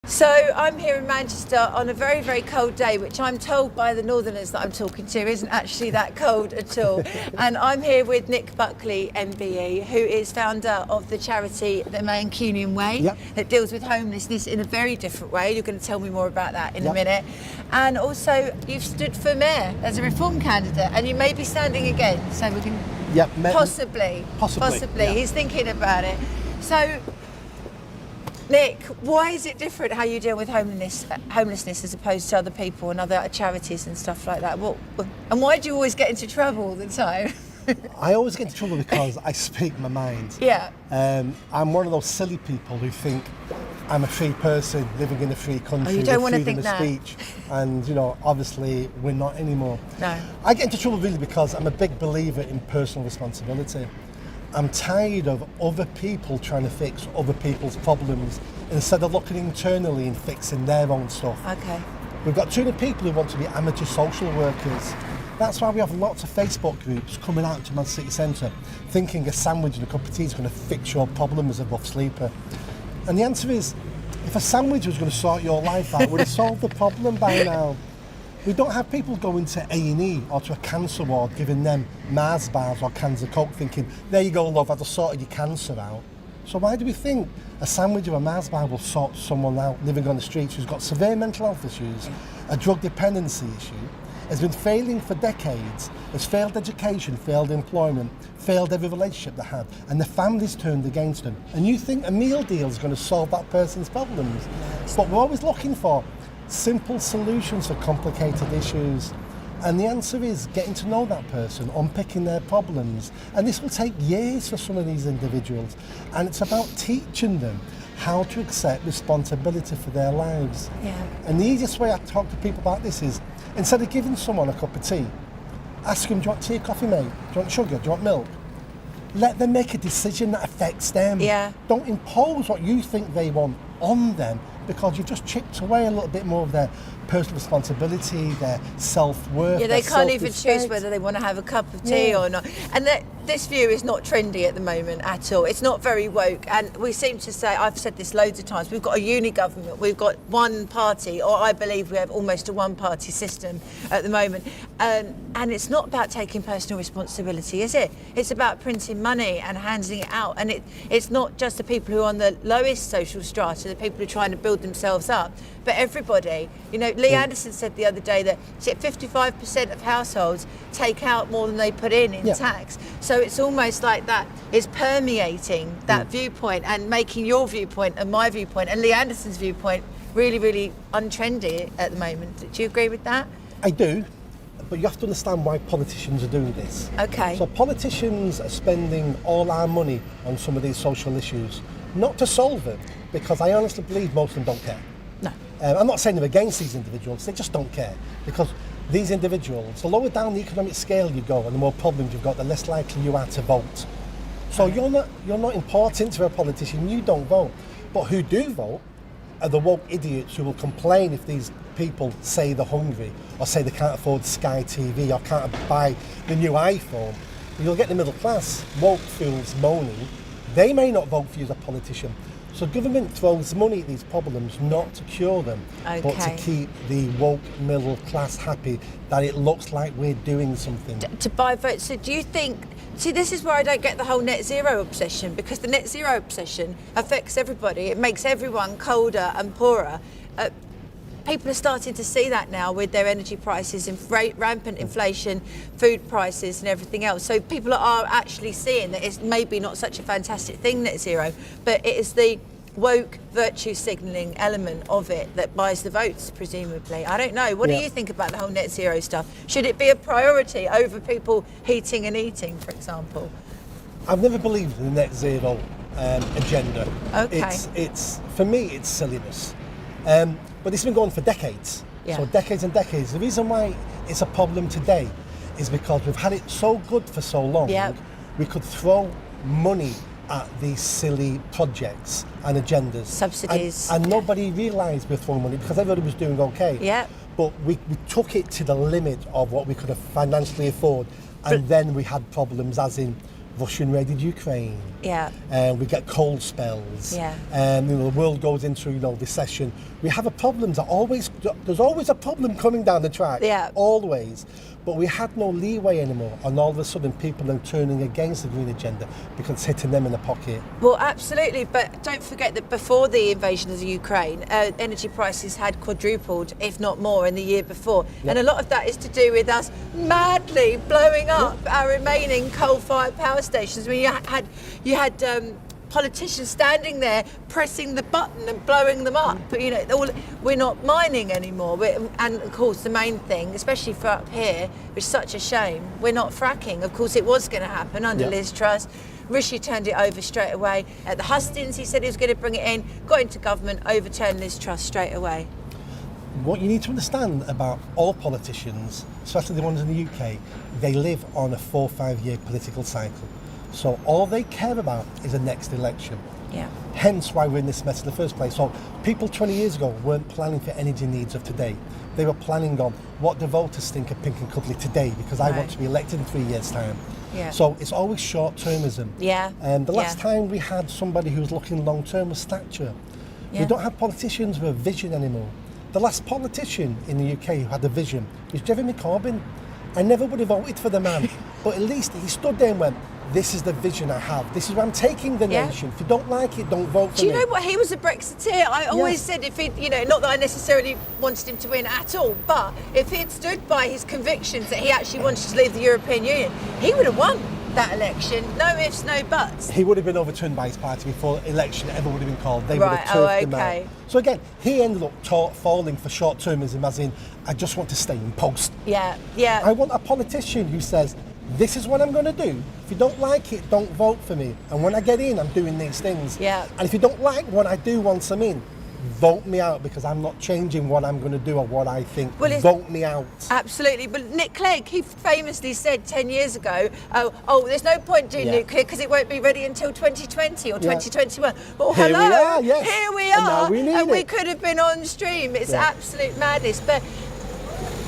So I'm here in Manchester on a very, very cold day, which I'm told by the Northerners that I'm talking to isn't actually that cold at all. And I'm here with Nick Buckley, MBE, who is founder of the charity The Mancunian Way, that deals with homelessness in a very different way. You're going to tell me more about that in a minute. And also, you've stood for mayor as a Reform candidate, and you may be standing again, so we can possibly. He's thinking about it. So, Nick, why is it different how you deal with homelessness as opposed to other people and other charities and stuff like that? And why do you always get into trouble all the time? I always get into trouble because I speak my mind. Yeah. I'm one of those silly people who think I'm a free person living in a free country you don't with want to freedom think of that. speech, and obviously we're not anymore. No. I get into trouble really because I'm a big believer in personal responsibility. I'm tired of other people trying to fix other people's problems instead of looking internally and fixing their own stuff. Okay. We've got too many people who want to be amateur social workers. That's why we have lots of Facebook groups coming out to Man City Centre thinking a sandwich and a cup of tea is going to fix your problem as a rough sleeper. And the answer is, if a sandwich was going to sort your life out, would have solved the problem by now. We don't have people going to A&E or to a cancer ward giving them Mars bars or cans of Coke thinking, there you go love, I've just sorted your cancer out. So why do we think a sandwich or a Mars bar will sort someone out living on the streets who's got severe mental health issues, a drug dependency issue, has been failing for decades, has failed education, failed employment, failed every relationship they had, and the family's turned against them. And you think a meal deal is going to solve that person's problems? But we're always looking for simple solutions for complicated issues. And the answer is getting to know that person, unpicking their problems. And this will take years for some of these individuals. And it's about teaching them how to accept responsibility for their lives. And the easiest way I talk to people about this is, instead of giving someone a cup of tea, ask them, do you want tea or coffee, mate? Do you want sugar? Do you want milk? Let them make a decision that affects them. Don't impose what you think they want on them, because you've just chipped away a little bit more of their personal responsibility, their self-worth. Yeah, they can't even choose whether they want to have a cup of tea or not. And this view is not trendy at the moment at all. It's not very woke. And we seem to say, I've said this loads of times, we've got a uni government, we've got one party, or I believe we have almost a one-party system at the moment. And it's not about taking personal responsibility, is it? It's about printing money and handing it out. And it's not just the people who are on the lowest social strata, the people who are trying to build themselves up, but everybody. Lee Anderson said the other day that 55% of households take out more than they put in tax. So it's almost like that is permeating that viewpoint and making your viewpoint and my viewpoint and Lee Anderson's viewpoint really, really untrendy at the moment. Do you agree with that? I do, but you have to understand why politicians are doing this. Okay. So politicians are spending all our money on some of these social issues, not to solve them, because I honestly believe most of them don't care. No. I'm not saying they're against these individuals, they just don't care. Because these individuals, the lower down the economic scale you go and the more problems you've got, the less likely you are to vote. So you're not important to a politician, you don't vote. But who do vote are the woke idiots who will complain if these people say they're hungry or say they can't afford Sky TV or can't buy the new iPhone. You'll get the middle class, woke fools moaning. They may not vote for you as a politician. So government throws money at these problems not to cure them, but to keep the woke middle class happy that it looks like we're doing something. To buy votes. So do you think, this is where I don't get the whole net zero obsession, because the net zero obsession affects everybody. It makes everyone colder and poorer. People are starting to see that now with their energy prices and rampant inflation, food prices and everything else. So people are actually seeing that it's maybe not such a fantastic thing, net zero, but it is the woke virtue signalling element of it that buys the votes, presumably. I don't know. What do you think about the whole net zero stuff? Should it be a priority over people heating and eating, for example? I've never believed in the net zero agenda. Okay. It's for me, it's silliness. But it's been going for decades. So decades and decades. The reason why it's a problem today is because we've had it so good for so long, we could throw money at these silly projects and agendas. Subsidies. And nobody realised we were throwing money because everybody was doing okay. But we took it to the limit of what we could have financially afford, and then we had problems, as in Russian-raided Ukraine. Yeah. We get cold spells. Yeah. The world goes into recession. We have a problem there's always a problem coming down the track. Yeah. Always. But we had no leeway anymore, and all of a sudden people are turning against the green agenda because it's hitting them in the pocket. Well, absolutely, but don't forget that before the invasion of the Ukraine, energy prices had quadrupled, if not more, in the year before. Yeah. And a lot of that is to do with us madly blowing up our remaining coal-fired power stations. I mean, you had politicians standing there pressing the button and blowing them up. But, we're not mining anymore. And of course, the main thing, especially for up here, which is such a shame, we're not fracking. Of course, it was going to happen under Liz Truss. Rishi turned it over straight away. At the hustings, he said he was going to bring it in, got into government, overturned Liz Truss straight away. What you need to understand about all politicians, especially the ones in the UK, they live on a 4 or 5 year political cycle. So all they care about is the next election. Yeah. Hence why we're in this mess in the first place. So people 20 years ago weren't planning for energy needs of today. They were planning on what the voters think of Pink and Cuddly today, because I want to be elected in 3 years' time. Yeah. So it's always short-termism. Yeah. The last time we had somebody who was looking long-term was Thatcher. Yeah. We don't have politicians with a vision anymore. The last politician in the UK who had a vision was Jeremy Corbyn. I never would have voted for the man, but at least he stood there and went, this is the vision I have. This is where I'm taking the nation. If you don't like it, don't vote for me. Do you know what? He was a Brexiteer. I always said if he, not that I necessarily wanted him to win at all, but if he had stood by his convictions that he actually wanted to leave the European Union, he would have won that election. No ifs, no buts. He would have been overturned by his party before election ever would have been called. They would have turfed him out. So again, he ended up falling for short-termism, as in, I just want to stay in post. Yeah. I want a politician who says, this is what I'm going to do. If you don't like it, don't vote for me. And when I get in, I'm doing these things. Yeah. And if you don't like what I do once I'm in, vote me out, because I'm not changing what I'm going to do or what I think. Vote me out. Absolutely. But Nick Clegg, he famously said 10 years ago, there's no point doing nuclear because it won't be ready until 2020 or 2021. Well, Here hello. we are, yes. Here we And are. now we need and we it. could have been on stream. It's absolute madness. But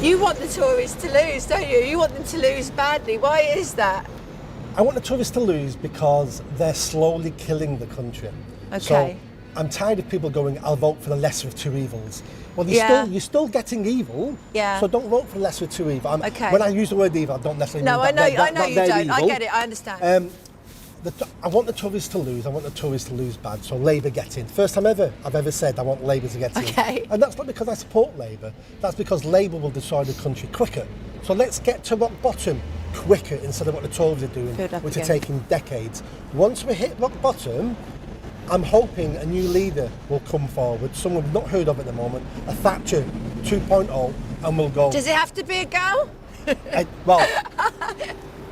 you want the Tories to lose, don't you? You want them to lose badly. Why is that? I want the Tories to lose because they're slowly killing the country. Okay. So I'm tired of people going, I'll vote for the lesser of two evils. Well, you're still getting evil, so don't vote for the lesser of two evils. When I use the word evil, I don't necessarily mean I know you don't. Evil. I get it, I understand. I want the Tories to lose. I want the Tories to lose bad. So Labour get in. First time ever I've ever said I want Labour to get in. And that's not because I support Labour. That's because Labour will destroy the country quicker. So let's get to rock bottom quicker instead of what the Tories are doing, which are taking decades. Once we hit rock bottom, I'm hoping a new leader will come forward, someone we've not heard of at the moment, a Thatcher 2.0, and we'll go. Does it have to be a girl?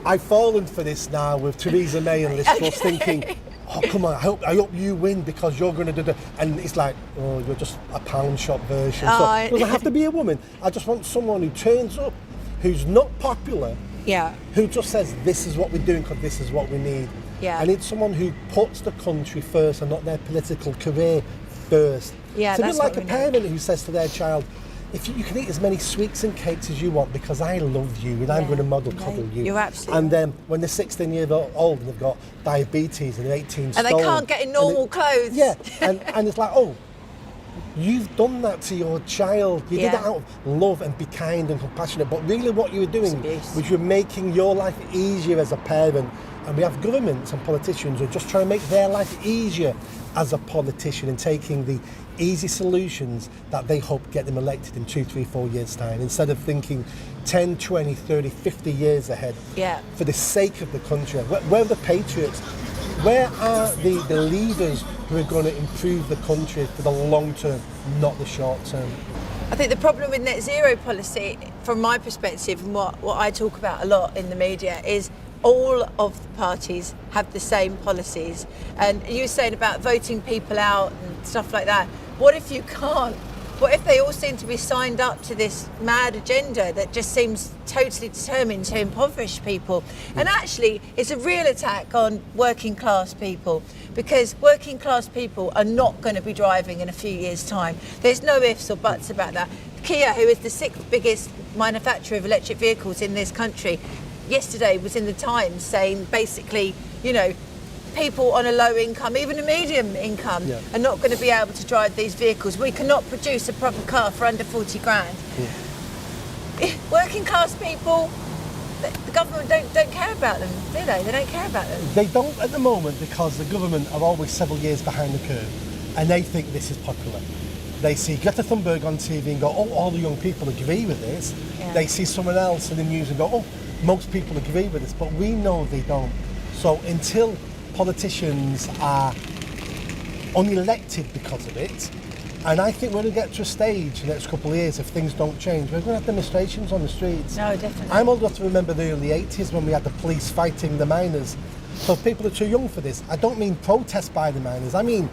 I've fallen for this now with Theresa May and Liz Truss, thinking, oh, come on, I hope you win because you're going to do the... And it's like, oh, you're just a pound shop version. So it doesn't have to be a woman. I just want someone who turns up, who's not popular, who just says, this is what we're doing because this is what we need. I need someone who puts the country first and not their political career first. It's a bit like a parent who says to their child, if you can eat as many sweets and cakes as you want because I love you and I'm going to model cuddle you. You're absolutely And then when they're 16 years old and they've got diabetes and they're 18 and they can't get in normal clothes. And it's like, oh, you've done that to your child. You did it out of love and be kind and compassionate. But really what you were doing was you're making your life easier as a parent. And we have governments and politicians who are just trying to make their life easier as a politician and taking the easy solutions that they hope get them elected in 2, 3, 4 years' time, instead of thinking 10, 20, 30, 50 years ahead for the sake of the country. Where are the patriots? Where are the leaders who are going to improve the country for the long term, not the short term? I think the problem with net zero policy, from my perspective, and what I talk about a lot in the media, is all of the parties have the same policies. And you were saying about voting people out and stuff like that. What if you can't? What if they all seem to be signed up to this mad agenda that just seems totally determined to impoverish people? And actually, it's a real attack on working class people, because working class people are not going to be driving in a few years' time. There's no ifs or buts about that. Kia, who is the 6th biggest manufacturer of electric vehicles in this country, yesterday was in the Times saying basically, you know, people on a low income, even a medium income, are not going to be able to drive these vehicles. We cannot produce a proper car for under 40 grand. Working class people, the government don't care about them, do they? They don't care about them. They don't at the moment because the government are always several years behind the curve and they think this is popular. They see Greta Thunberg on TV and go, oh, all the young people agree with this. Yeah. They see someone else in the news and go, oh, most people agree with this, but we know they don't. So until politicians are unelected because of it, and I think we're going to get to a stage in the next couple of years, if things don't change, we're going to have demonstrations on the streets. No, definitely. I'm old enough to remember the early 80s when we had the police fighting the miners. So people are too young for this. I don't mean protests by the miners, I mean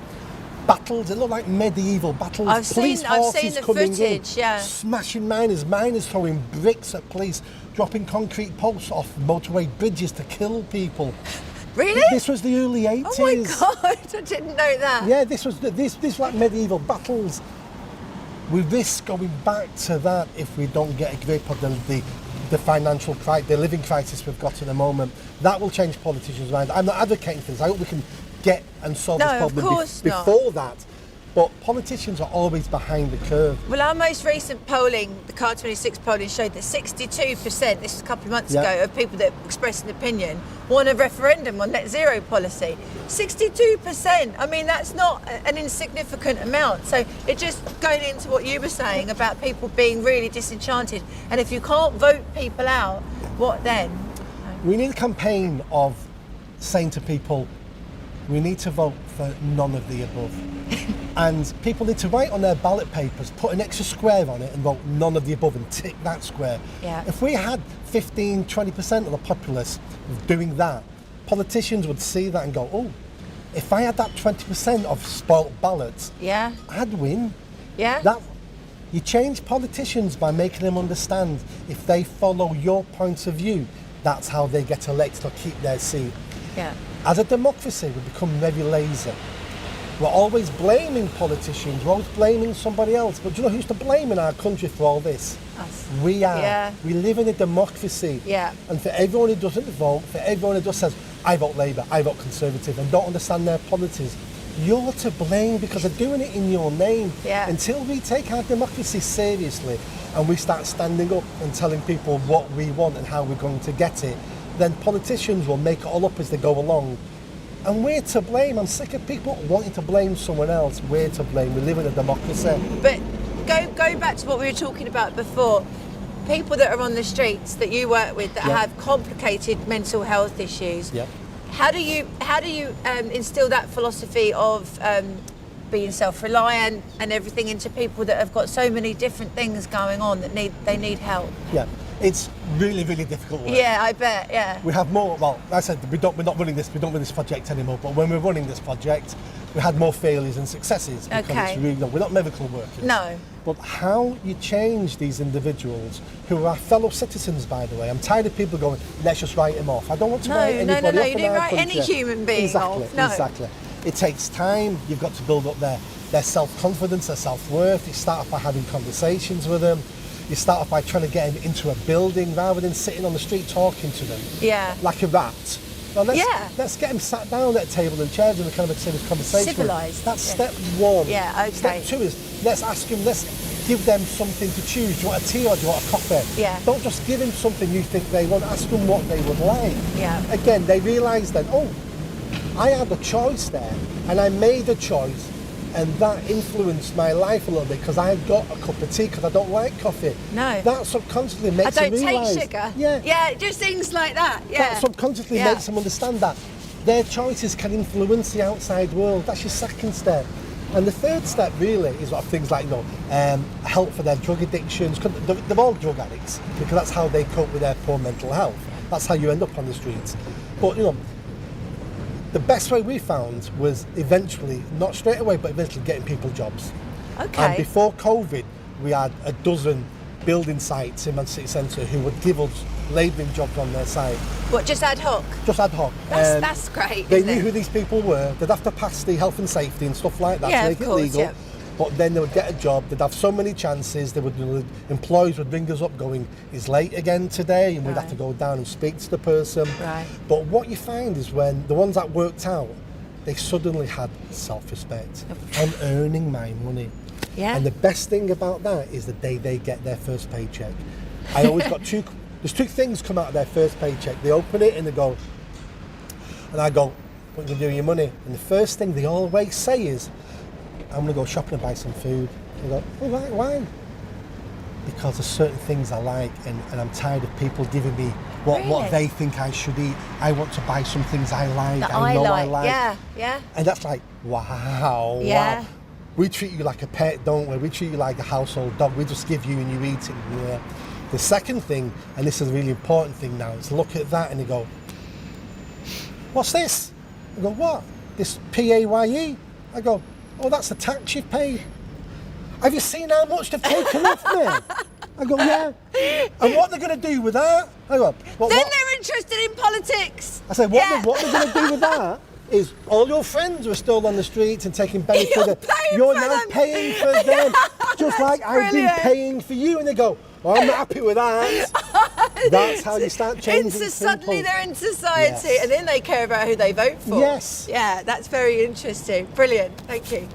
battles. It looked like medieval battles. I've seen the footage, smashing miners throwing bricks at police, dropping concrete posts off motorway bridges to kill people. Really? This was the early 80s. Oh my God, I didn't know that. Yeah, this was like medieval battles. We risk going back to that if we don't get a grip of the financial crisis, the living crisis we've got at the moment. That will change politicians' minds. I'm not advocating for this. I hope we can get and solve this problem before that. But politicians are always behind the curve. Well, our most recent polling, the Car 26 polling, showed that 62%, this was a couple of months ago, of people that expressed an opinion want a referendum on net zero policy. 62%. I mean, that's not an insignificant amount. So it just going into what you were saying about people being really disenchanted. And if you can't vote people out, what then? We need a campaign of saying to people, we need to vote for none of the above. And people need to write on their ballot papers, put an extra square on it and vote none of the above and tick that square. Yeah. If we had 15, 20% of the populace doing that, politicians would see that and go, oh, if I had that 20% of spoilt ballots, I'd win. Yeah. You change politicians by making them understand if they follow your point of view, that's how they get elected or keep their seat. Yeah. As a democracy, we become very lazy. We're always blaming politicians, we're always blaming somebody else. But do you know who's to blame in our country for all this? Us. We are. Yeah. We live in a democracy. Yeah. And for everyone who doesn't vote, for everyone who just says, I vote Labour, I vote Conservative, and don't understand their policies, you're to blame because they're doing it in your name. Yeah. Until we take our democracy seriously and we start standing up and telling people what we want and how we're going to get it, then politicians will make it all up as they go along. And we're to blame. I'm sick of people wanting to blame someone else. We're to blame. We live in a democracy. But go back to what we were talking about before. People that are on the streets that you work with that have complicated mental health issues. Yeah. How do you instill that philosophy of being self-reliant and everything into people that have got so many different things going on that they need help? Yeah. It's really, really difficult work. Yeah, I bet, yeah. We have more, well, I said we're not running this project anymore, but when we're running this project, we had more failures and successes because it's really, we're not miracle workers. No. But how you change these individuals who are our fellow citizens, by the way. I'm tired of people going, let's just write them off. I don't want to write anybody off. No, you don't write any human being off. No. Exactly. It takes time. You've got to build up their self-confidence, their self-worth. You start off by having conversations with them. You start off by trying to get them into a building rather than sitting on the street talking to them. Yeah. Like a rat. Well, let's get them sat down at a table and chairs and a kind of a serious conversation. Civilised. That's step one. Yeah, okay. Step two is let's give them something to choose. Do you want a tea or do you want a coffee? Yeah. Don't just give them something you think they want. Ask them what they would like. Yeah. Again, they realise then, oh, I had a choice there and I made a choice. And that influenced my life a little bit because I got a cup of tea because I don't like coffee. No. That subconsciously makes them realise. I don't take sugar. Yeah. Yeah, just things like that. Yeah. That subconsciously makes them understand that their choices can influence the outside world. That's your second step. And the third step really is what things like help for their drug addictions. They're all drug addicts because that's how they cope with their poor mental health. That's how you end up on the streets. But the best way we found was eventually, not straight away, but eventually getting people jobs. Okay. And before COVID, we had a dozen building sites in Manchester City Centre who would give us labouring jobs on their site. What, just ad hoc? Just ad hoc. That's great, They isn't knew it? who these people were. They'd have to pass the health and safety and stuff like that Yeah, to make of course, it legal. yeah. but then they would get a job, they'd have so many chances, employees would ring us up going, he's late again today, and we'd have to go down and speak to the person. Right. But what you find is when the ones that worked out, they suddenly had self-respect. I'm earning my money. Yeah. And the best thing about that is the day they get their first paycheck. I always got there's two things come out of their first paycheck. They open it and they go, and I go, what are you going to do with your money? And the first thing they always say is, I'm going to go shopping and buy some food. They go, oh, why? Because there's certain things I like, and I'm tired of people giving me what they think I should eat. I want to buy some things I like, That I know I like. like. Yeah, yeah. And that's like, wow, Yeah. wow. We treat you like a pet, don't we? We treat you like a household dog. We just give you and you eat it. Yeah. The second thing, and this is a really important thing now, is look at that and you go, what's this? I go, what? This PAYE? I go, oh, that's the tax you've paid. Have you seen how much they've taken off me? I go, yeah. And what they're going to do with that? I go, Then they're interested in politics. I said, what they're going to do with that is all your friends who are still on the streets and taking benefit of it. You're now paying for them, just like I've been paying for you. And they go, well, I'm not happy with that. That's how you start changing people. Suddenly they're in society, and then they care about who they vote for. Yes. Yeah, that's very interesting. Brilliant. Thank you.